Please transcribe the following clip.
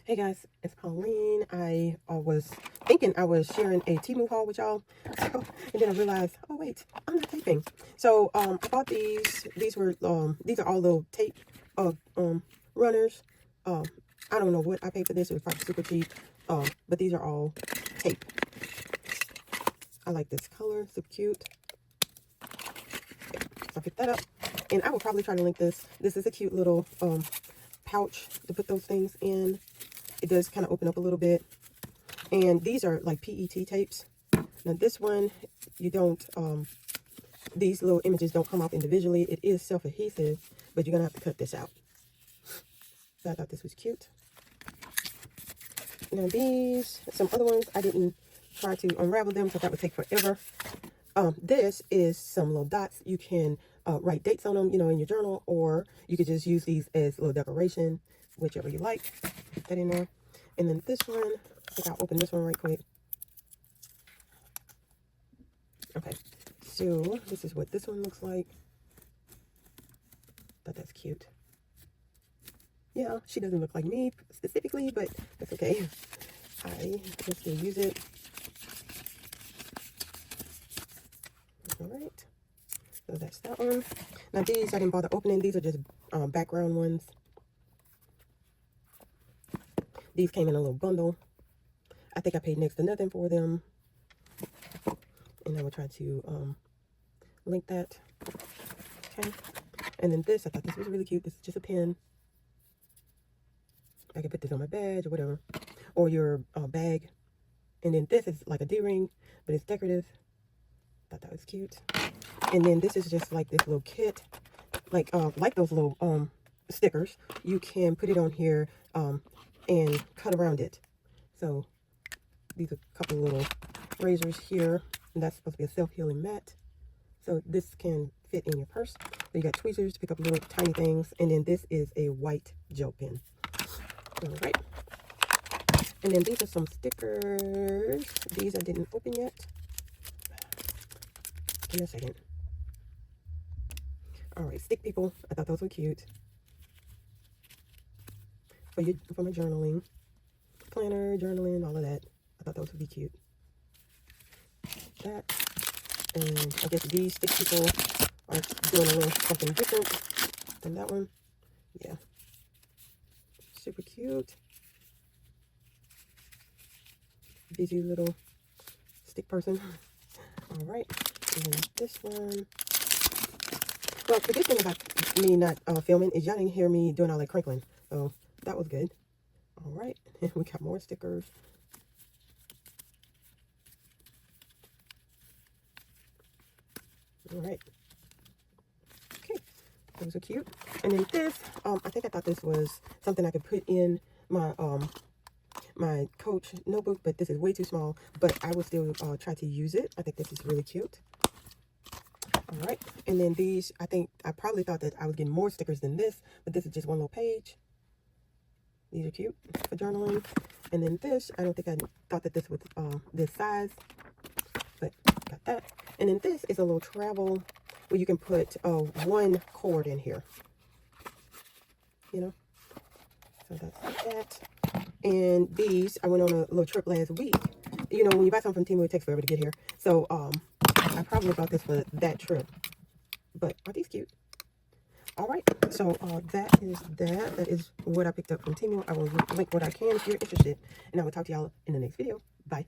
Hey guys, it's Pauline. I was thinking I was sharing a Temu haul with y'all, and then I realized, oh wait, I'm not taping. So I bought these. These are all little tape runners. I don't know what I paid for this. It was probably super cheap. But these are all tape. I like this color, super cute. So I picked that up, and I will probably try to link this. This is a cute little pouch to put those things in. It does kind of open up a little bit. And these are like PET tapes. Now this one, you don't, these little images don't come off individually. It is self-adhesive, but you're going to have to cut this out. So I thought this was cute. Now these, some other ones, I didn't try to unravel them, so that would take forever. This is some little dots. You can write dates on them, you know, in your journal, or you could just use these as a little decoration, whichever you like. Put that in there. And then this one, I think I'll open this one right quick. Okay, so this is what this one looks like. Thought that's cute. Yeah, she doesn't look like me specifically, but that's okay. I can still use it. All right, so that's that one. Now these I didn't bother opening. These are just background ones. These came in a little bundle. I think I paid next to nothing for them. And I will try to link that. Okay. And then this, I thought this was really cute. This is just a pen. I can put this on my badge or whatever. Or your bag. And then this is like a D-ring, but it's decorative. Thought that was cute. And then this is just like this little kit. Like those little stickers. You can put it on here and cut around it. So these are a couple little razors here, and that's supposed to be a self-healing mat. So this can fit in your purse. So you got tweezers to pick up little tiny things, and then this is a white gel pen. All right. And then these are some stickers. These I didn't open yet. Give me a second. All right, stick people. I thought those were cute. For my journaling, planner, journaling, all of that. I thought those would be cute. That, and I guess these stick people are doing a little something different than that one. Yeah, super cute. Busy little stick person. All right, and then this one. Well, the good thing about me not filming is y'all didn't hear me doing all that crinkling, so that was good. All right, and we got more stickers. All right. Okay, those are cute. And then this, I think I thought this was something I could put in my my Coach notebook, but this is way too small. But I will still try to use it. I think this is really cute. All right, and then these, I probably thought that I was getting more stickers than this, but this is just one little page. These are cute for journaling. And then this, I don't think I thought that this was this size, but got that. And then this is a little travel where you can put one cord in here, you know. So that's like that. And these, I went on a little trip last week. You know, when you buy something from Temu, it takes forever to get here. So I probably bought this for that trip. But are these cute? All right, so that is what I picked up from Temu. I will link what I can if you're interested, and I will talk to y'all in the next video. Bye.